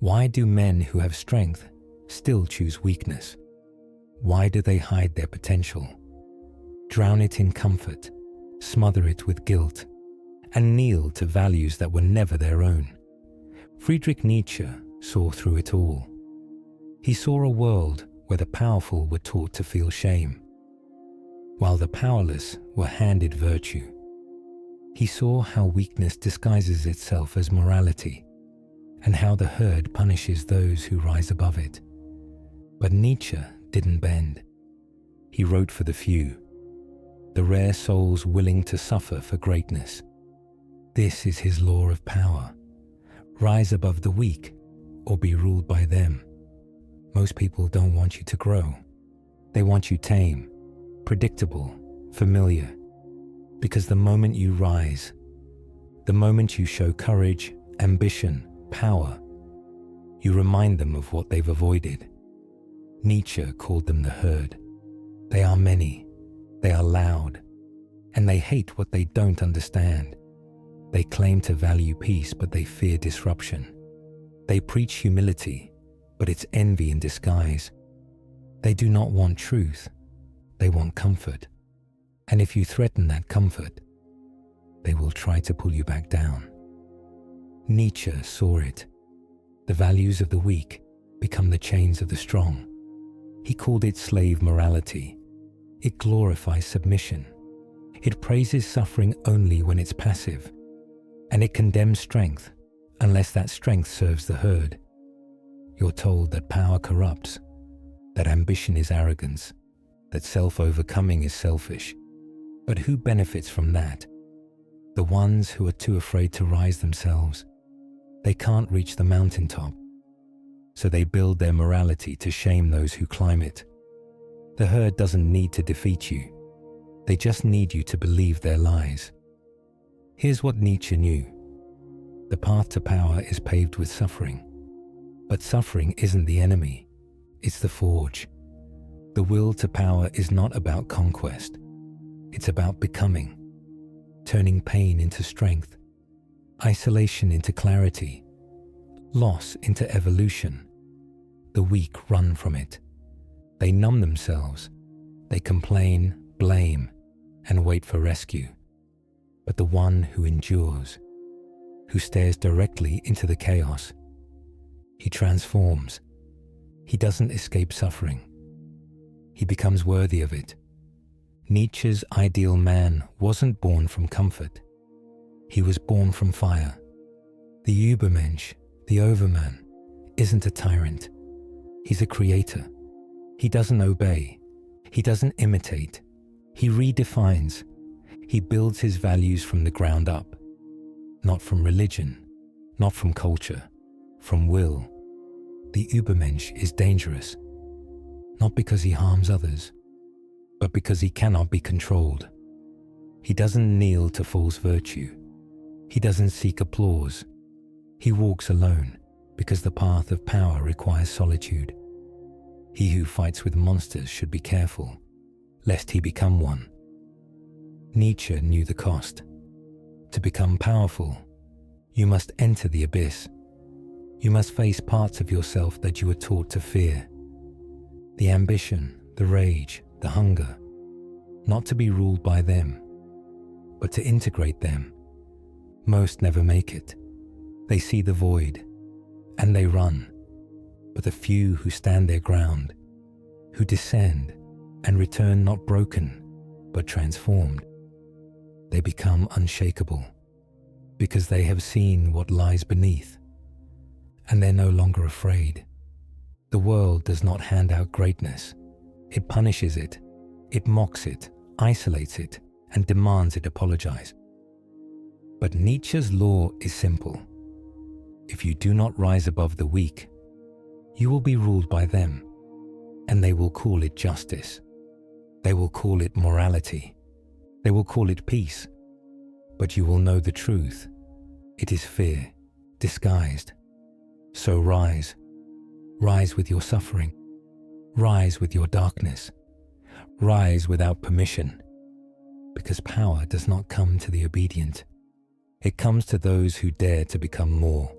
Why do men who have strength still choose weakness? Why do they hide their potential, drown it in comfort, smother it with guilt, and kneel to values that were never their own? Friedrich Nietzsche saw through it all. He saw a world where the powerful were taught to feel shame, while the powerless were handed virtue. He saw how weakness disguises itself as morality, and how the herd punishes those who rise above it. But Nietzsche didn't bend. He wrote for the few, the rare souls willing to suffer for greatness. This is his law of power. Rise above the weak, or be ruled by them. Most people don't want you to grow. They want you tame, predictable, familiar. Because the moment you rise, the moment you show courage, ambition, power, you remind them of what they've avoided. Nietzsche called them the herd. They are many, they are loud, and they hate what they don't understand. They claim to value peace, but they fear disruption. They preach humility, but it's envy in disguise. They do not want truth, they want comfort. And if you threaten that comfort, they will try to pull you back down. Nietzsche saw it. The values of the weak become the chains of the strong. He called it slave morality. It glorifies submission. It praises suffering only when it's passive. And it condemns strength unless that strength serves the herd. You're told that power corrupts, that ambition is arrogance, that self-overcoming is selfish. But who benefits from that? The ones who are too afraid to rise themselves. They can't reach the mountaintop, so they build their morality to shame those who climb it. The herd doesn't need to defeat you. They just need you to believe their lies. Here's what Nietzsche knew. The path to power is paved with suffering. But suffering isn't the enemy, it's the forge. The will to power is not about conquest. It's about becoming, turning pain into strength, isolation into clarity, loss into evolution. The weak run from it. They numb themselves. They complain, blame, and wait for rescue. But the one who endures, who stares directly into the chaos, he transforms. He doesn't escape suffering. He becomes worthy of it. Nietzsche's ideal man wasn't born from comfort. He was born from fire. The Übermensch, the Overman, isn't a tyrant. He's a creator. He doesn't obey. He doesn't imitate. He redefines. He builds his values from the ground up. Not from religion, not from culture, from will. The Übermensch is dangerous, not because he harms others, but because he cannot be controlled. He doesn't kneel to false virtue. He doesn't seek applause. He walks alone because the path of power requires solitude. He who fights with monsters should be careful, lest he become one. Nietzsche knew the cost. To become powerful, you must enter the abyss. You must face parts of yourself that you were taught to fear. The ambition, the rage, the hunger, not to be ruled by them, but to integrate them. Most never make it. They see the void, and they run. But the few who stand their ground, who descend and return not broken, but transformed, they become unshakable, because they have seen what lies beneath, and they're no longer afraid. The world does not hand out greatness. It punishes it. It mocks it, isolates it, and demands it apologize. But Nietzsche's law is simple. If you do not rise above the weak, you will be ruled by them, and they will call it justice. They will call it morality. They will call it peace. But you will know the truth. It is fear, disguised. So rise. Rise with your suffering. Rise with your darkness. Rise without permission. Because power does not come to the obedient. It comes to those who dare to become more.